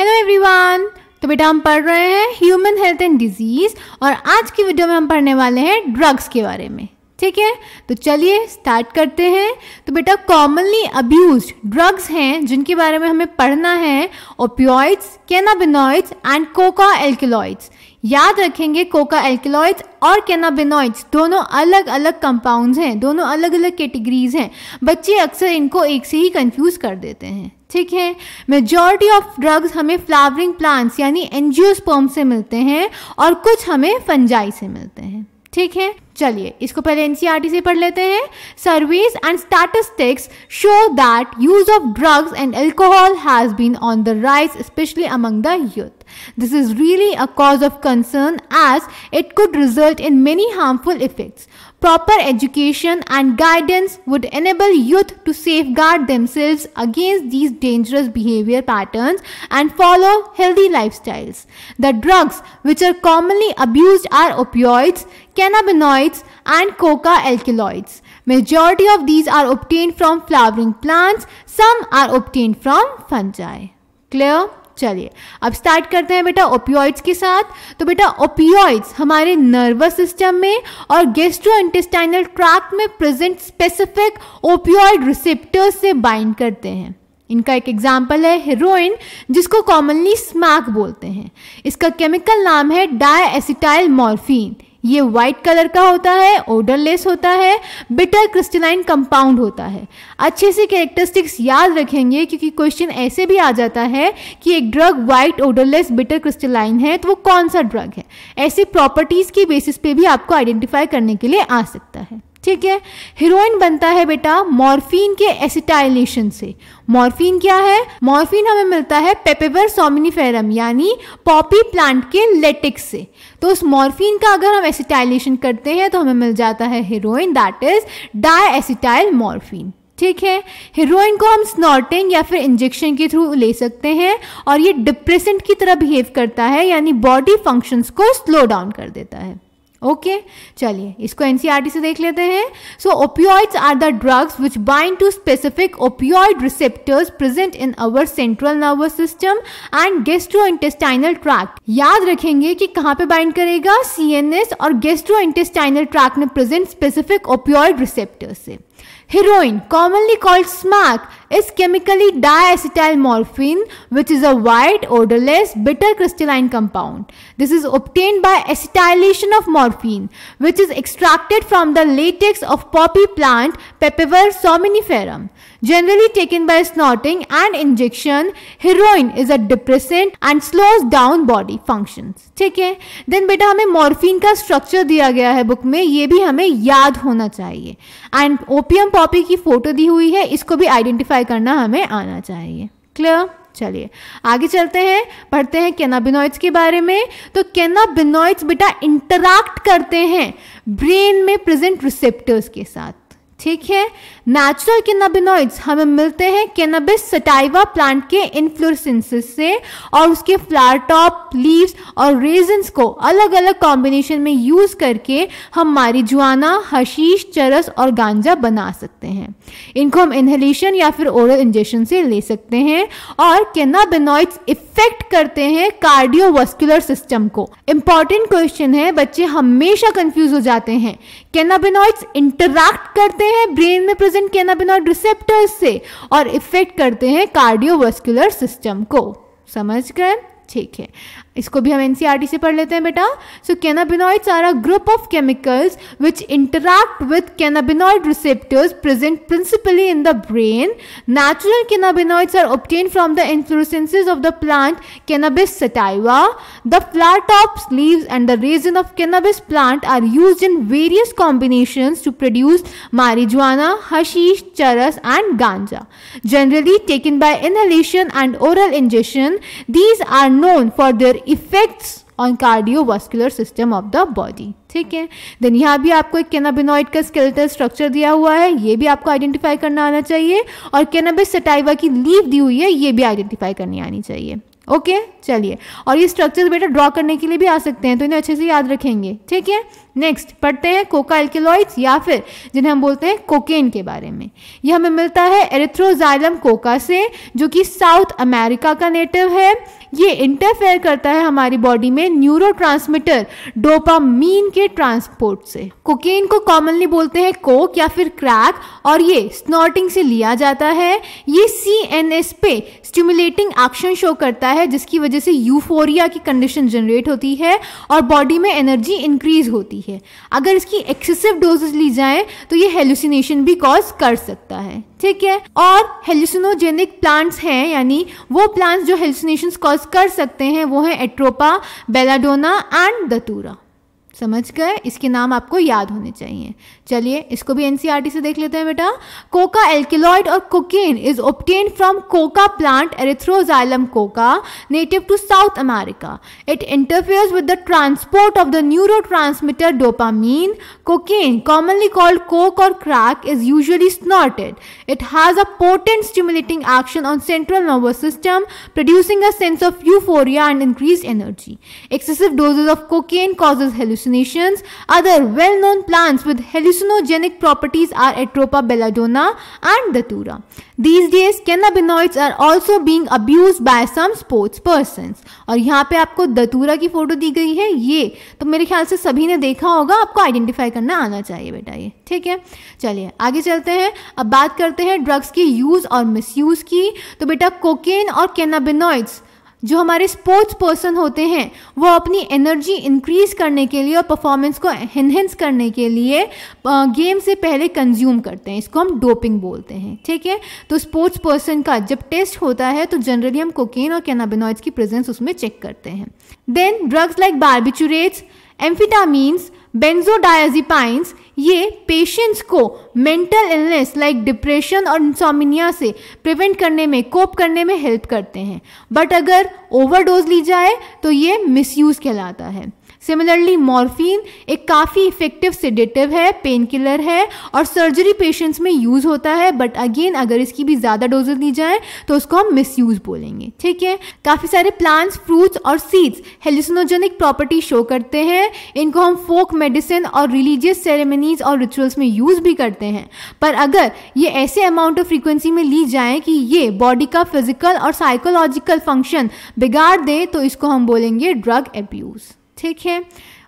Hello everyone. तो बेटा हम पढ़ रहे हैं ह्यूमन हेल्थ एंड डिजीज और आज की वीडियो में हम पढ़ने वाले हैं ड्रग्स के बारे में। ठीक है, तो चलिए स्टार्ट करते हैं। तो बेटा कॉमनली अब्यूज्ड ड्रग्स हैं जिनके बारे में हमें पढ़ना है opioids, cannabinoids and Coca alkaloids. याद रखेंगे कोका एल्कलॉइड्स और कैनाबिनॉइड्स दोनों अलग अलग कंपाउंड्स हैं, दोनों अलग अलग कैटेगरीज हैं। बच्चे अक्सर इनको एक से ही कंफ्यूज कर देते हैं। ठीक है, मेजॉरिटी ऑफ ड्रग्स हमें फ्लावरिंग प्लांट्स यानी एंजियोस्पर्म से मिलते हैं और कुछ हमें फंजाई से मिलते हैं। ठीक है, चलिए इसको पहले एनसीईआरटी से पढ़ लेते हैं। Surveys and statistics show that use of drugs and alcohol has been on the rise especially among the youth. This is really a cause of concern as it could result in many harmful effects. Proper education and guidance would enable youth to safeguard themselves against these dangerous behavior patterns and follow healthy lifestyles. The drugs which are commonly abused are opioids, cannabinoids and coca alkaloids. Majority of these are obtained from flowering plants. Some are obtained from fungi. Clear? चलिए अब start करते हैं बेटा opioids के साथ। तो बेटा opioids हमारे नर्वस सिस्टम में और गैस्ट्रोइंटेस्टाइनल ट्रैक्ट में प्रेजेंट स्पेसिफिक ओपियोइड रिसेप्टर्स से बाइंड करते हैं। इनका एक एग्जाम्पल है हेरोइन, जिसको कॉमनली स्मैक बोलते हैं। इसका केमिकल नाम है डायएसिटाइल मॉर्फिन। ये वाइट कलर का होता है, ओडरलेस होता है, बिटर क्रिस्टलाइन कंपाउंड होता है। अच्छे से कैरेक्टरिस्टिक्स याद रखेंगे क्योंकि क्वेश्चन ऐसे भी आ जाता है कि एक drug white odourless bitter crystalline है तो वो कौन सा ड्रग है। ऐसे प्रॉपर्टीज की बेसिस पे भी आपको आइडेंटिफाई करने के लिए आ सकता है। ठीक है, हेरोइन बनता है बेटा मॉर्फिन के एसिटाइलेशन से। मॉर्फिन क्या है? मॉर्फिन हमें मिलता है पेपेवर सोमिनिफेरम यानी पॉपी प्लांट के लेटेक्स से। तो उस मॉर्फिन का अगर हम एसिटाइलेशन करते हैं तो हमें मिल जाता है हेरोइन, दैट इज डायएसिटाइल मॉर्फिन। ठीक है, हेरोइन को हम स्नॉटिंग या फिर इंजेक्शन के थ्रू ले सकते हैं और ये डिप्रेसेंट की तरह बिहेव करता है यानी बॉडी फंक्शंस को स्लो डाउन कर देता है। ओके, चलिए इसको एनसीईआरटी से देख लेते हैं। So opioids are the drugs which bind to specific opioid receptors present in our central nervous system and gastrointestinal tract. याद रखेंगे कि कहाँ पे बाइंड करेगा? सीएनएस और गैस्ट्रोइंटेस्टाइनल ट्रैक्ट में प्रेजेंट स्पेसिफिक ओपियोइड रिसेप्टर्स से। Heroin, commonly called smack, is chemically diacetyl morphine, which is a white, odorless, bitter crystalline compound. This is obtained by acetylation of morphine, which is extracted from the latex of poppy plant Papaver somniferum. Generally taken by snorting and injection, heroin is a depressant and slows down body functions. ठीक है, then बेटा हमें morphine का structure दिया गया है book में, ये भी हमें याद होना चाहिए। एंड ओपियम पॉपी की फोटो दी हुई है, इसको भी आइडेंटिफाई करना हमें आना चाहिए। क्लियर? चलिए आगे चलते हैं, पढ़ते हैं कैनाबिनॉइड्स के बारे में। तो कैनाबिनॉइड्स बेटा इंटरैक्ट करते हैं ब्रेन में प्रेजेंट रिसेप्टर्स के साथ। ठीक है, नेचुरल कैनाबिनॉइड्स हमें मिलते हैं कैनबिस सटाइवा प्लांट के इन्फ्लोरेसेंसेस से और उसके फ्लावर टॉप, लीव्स और रेजन्स को अलग अलग कॉम्बिनेशन में यूज करके हम मारिजुआना, हशीश, चरस और गांजा बना सकते हैं। इनको हम इनहेलेशन या फिर ओरल इंजेक्शन से ले सकते हैं और कैनाबिनॉइड्स इफेक्ट करते हैं कार्डियोवास्कुलर सिस्टम को। इंपॉर्टेंट क्वेश्चन है, बच्चे हमेशा कंफ्यूज हो जाते हैं। कैनाबिनॉइड्स इंटरैक्ट करते हैं ब्रेन में प्रेजेंट कैनाबिनॉइड रिसेप्टर्स से और इफेक्ट करते हैं कार्डियोवास्कुलर सिस्टम को। समझ गए? ठीक है, इसको भी हम एनसीईआरटी से पढ़ लेते हैं बेटा। So cannabinoids are a group of chemicals which interact with cannabinoid receptors present principally in the brain. Natural cannabinoids are obtained from the inflorescences of the plant cannabis sativa. The flower tops, leaves and the resin of cannabis plant are used in various combinations to produce marijuana, hashish, charas and ganja. Generally taken by inhalation and oral ingestion, these are known for their effects on cardiovascular system of the body. ठीक है, then यहाँ भी आपको एक cannabinoid का skeletal structure दिया हुआ है, ये भी आपको आइडेंटिफाई करना आना चाहिए और कैनबिस सटाइवा की लीफ दी हुई है, ये भी आइडेंटिफाई करनी आनी चाहिए। ओके चलिए, और ये स्ट्रक्चर्स बेटा ड्रॉ करने के लिए भी आ सकते हैं, तो इन्हें अच्छे से याद रखेंगे, ठीक है। नेक्स्ट पढ़ते हैं कोका एल्केलॉइड्स या फिर जिन्हें हम बोलते हैं कोकेन के बारे में। ये हमें मिलता है एरिथ्रोजाइलम कोका से, जो कि साउथ अमेरिका का नेटिव है। ये इंटरफेयर करता है हमारी बॉडी में न्यूरोट्रांसमीटर डोपामीन के ट्रांसपोर्ट से। कोकेन को कॉमनली बोलते हैं कोक या फिर क्रैक, और ये स्नॉटिंग से लिया जाता है। ये CNS पे स्टिमुलेटिंग एक्शन शो करता है, जिसकी वजह से यूफोरिया की कंडीशन जनरेट होती है और बॉडी में एनर्जी इंक्रीज होती है। अगर इसकी एक्सेसिव डोजेस ली जाए तो ये हेलुसिनेशन भी कॉज कर सकता है, ठीक है। और हेलुसिनोजेनिक प्लांट्स हैं, यानी वो प्लांट्स जो हेलुसिनेशंस कॉज कर सकते हैं, वो हैं एट्रोपा, बेलाडोना एंड दतूरा। समझ गए, इसके नाम आपको याद होने चाहिए। चलिए इसको भी NCERT से देख लेते हैं बेटा। कोका एल्केलॉइड और cocaine is obtained from coca plant erythroxylum coca native to South America. It interferes with the transport of the neurotransmitter dopamine. Cocaine, commonly called coke or crack, is usually snorted. It has a potent stimulating action on central nervous system, producing a sense of euphoria and increased energy. Excessive doses of cocaine causes hallucinations. Other well-known plants with hallucinogenic properties are Atropa belladonna and Datura. These days, cannabinoids are also being abused by some sports persons. और यहाँ पे आपको दतूरा की photo दी गई है, ये तो मेरे ख्याल से सभी ने देखा होगा, आपको आइडेंटिफाई करना आना चाहिए बेटा ये, ठीक है। चलिए आगे चलते हैं, अब बात करते हैं ड्रग्स की यूज़ और मिसयूज़ की। तो बेटा कोकेन और कैनाबिनॉइड्स जो हमारे स्पोर्ट्स पर्सन होते हैं, वो अपनी एनर्जी इंक्रीज करने के लिए और परफॉर्मेंस को एनहेंस करने के लिए गेम से पहले कंज्यूम करते हैं। इसको हम डोपिंग बोलते हैं, ठीक है। तो स्पोर्ट्स पर्सन का जब टेस्ट होता है तो जनरली हम कोकेन और कैनाबिनॉइड्स की प्रेजेंस उसमें चेक करते हैं। Then drugs like barbiturates, amphetamines, बेंजोडायाजिपाइन्स, ये पेशेंट्स को मेंटल इलनेस लाइक डिप्रेशन और इंसोमिनिया से प्रिवेंट करने में, कोप करने में हेल्प करते हैं। बट अगर ओवरडोज ली जाए तो ये मिसयूज कहलाता है। सिमिलरली मॉर्फिन एक काफ़ी इफेक्टिव सेडेटिव है, पेन किलर है और सर्जरी पेशेंट्स में यूज़ होता है। बट अगेन अगर इसकी भी ज़्यादा डोजेज ली जाए तो उसको हम मिसयूज बोलेंगे, ठीक है। काफ़ी सारे प्लांट्स, फ्रूट्स और सीड्स हेलुसिनोजेनिक प्रॉपर्टी शो करते हैं। इनको हम फोक मेडिसिन और रिलीजियस सेरेमनीज और रिचुअल्स में यूज़ भी करते हैं। पर अगर ये ऐसे अमाउंट ऑफ फ्रीक्वेंसी में ली जाए कि ये बॉडी का फिजिकल और साइकोलॉजिकल फंक्शन बिगाड़ दें तो इसको हम बोलेंगे ड्रग एब्यूज़, ठीक है।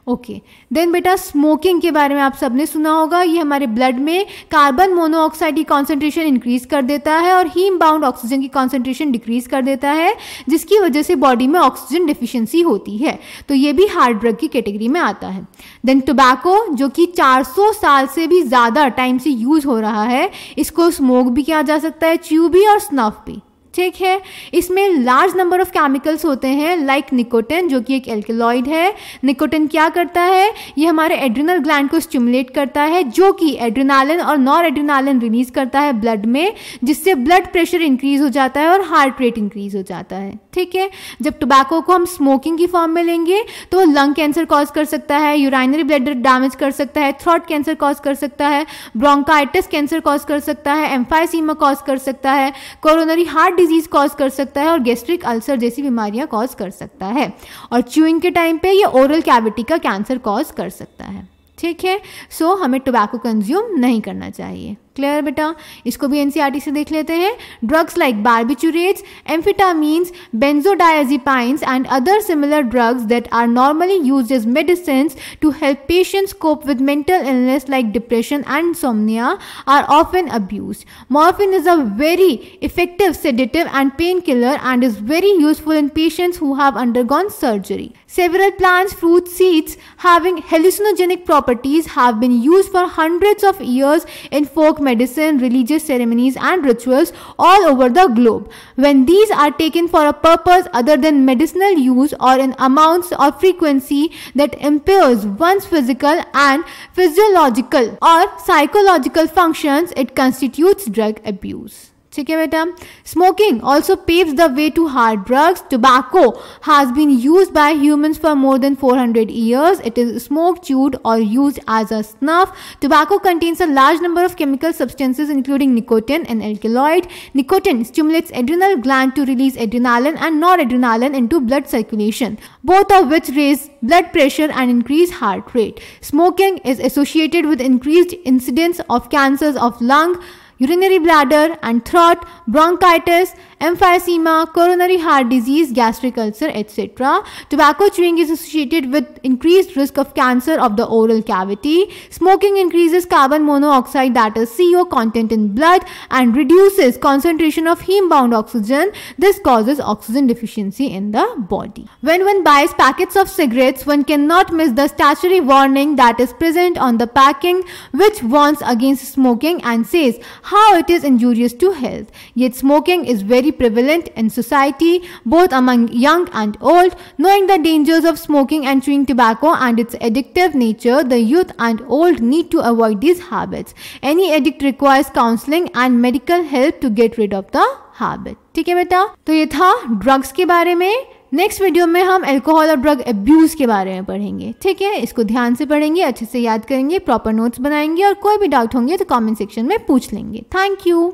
ओके देन बेटा स्मोकिंग के बारे में आप सबने सुना होगा। ये हमारे ब्लड में कार्बन मोनोऑक्साइड की कॉन्सेंट्रेशन इंक्रीज कर देता है और हीम बाउंड ऑक्सीजन की कॉन्सेंट्रेशन डिक्रीज कर देता है, जिसकी वजह से बॉडी में ऑक्सीजन डिफिशियंसी होती है। तो ये भी हार्ड ड्रग की कैटेगरी में आता है। देन टोबैको, जो कि 400 साल से भी ज़्यादा टाइम से यूज़ हो रहा है, इसको स्मोक भी किया जा सकता है, च्यू भी और स्नफ भी, ठीक है। इसमें लार्ज नंबर ऑफ केमिकल्स होते हैं लाइक निकोटिन, जो कि एक एल्केलॉइड है। निकोटिन क्या करता है, ये हमारे एड्रिनल ग्लैंड को स्टिमुलेट करता है, जो कि एड्रिनालिन और नॉर एड्रिनालिन रिलीज करता है ब्लड में, जिससे ब्लड प्रेशर इंक्रीज हो जाता है और हार्ट रेट इंक्रीज हो जाता है, ठीक है। जब टोबैको को हम स्मोकिंग की फॉर्म में लेंगे तो लंग कैंसर कॉज कर सकता है, यूराइनरी ब्लैडर डैमेज कर सकता है, थ्रोट कैंसर कॉज कर सकता है, ब्रोंकाइटिस कैंसर कॉज कर सकता है, एम्फाइसीमा कॉज कर सकता है, कोरोनरी हार्ट डिजीज कॉज कर सकता है और गैस्ट्रिक अल्सर जैसी बीमारियां कॉज कर सकता है। और च्यूइंग के टाइम पे ये ओरल कैविटी का कैंसर कॉज कर सकता है, ठीक है। सो हमें टोबैको कंज्यूम नहीं करना चाहिए। क्लियर बेटा, इसको भी NCERT से देख लेते हैं। Drugs like barbiturates, amphetamines, benzodiazepines and other similar drugs that are normally used as medicines to help patients cope with mental illness like depression and insomnia are often abused. Morphine is a very effective sedative and painkiller and is very useful in patients who have undergone surgery. Several plants, fruits, seeds having hallucinogenic properties have been used for hundreds of years in folk medicine, religious ceremonies and rituals all over the globe. When these are taken for a purpose other than medicinal use or in amounts or frequency that impairs one's physical and physiological or psychological functions, it constitutes drug abuse. ठीक है बेटा। Smoking also paves the way to hard drugs. Tobacco has been used by humans for more than 400 years. It is smoked, chewed, or used as a snuff. Tobacco contains a large number of chemical substances including nicotine and alkaloid. Nicotine stimulates adrenal gland to release adrenaline and noradrenaline into blood circulation, both of which raise blood pressure and increase heart rate. Smoking is associated with increased incidence of cancers of lung, urinary bladder and throat, bronchitis, emphysema, coronary heart disease, gastric ulcer, etc. Tobacco chewing is associated with increased risk of cancer of the oral cavity. Smoking increases carbon monoxide, that is CO content in blood, and reduces concentration of heme-bound oxygen. This causes oxygen deficiency in the body. When one buys packets of cigarettes, one cannot miss the statutory warning that is present on the packing, which warns against smoking and says how it is injurious to health. Yet smoking is very prevalent in society, both among young and old. Knowing the dangers of smoking and chewing tobacco and its addictive nature, the youth and old need to avoid these habits. Any addict requires counseling and medical help to get rid of the habit. ठीक है बेटा, तो ये था drugs के बारे में. Next video में हम अल्कोहल और ड्रग अब्यूज के बारे में पढ़ेंगे. ठीक है, इसको ध्यान से पढ़ेंगे, अच्छे से याद करेंगे, प्रॉपर नोट्स बनाएंगे और कोई भी डाउट होंगे तो कमेंट सेक्शन में पूछ लेंगे. Thank you.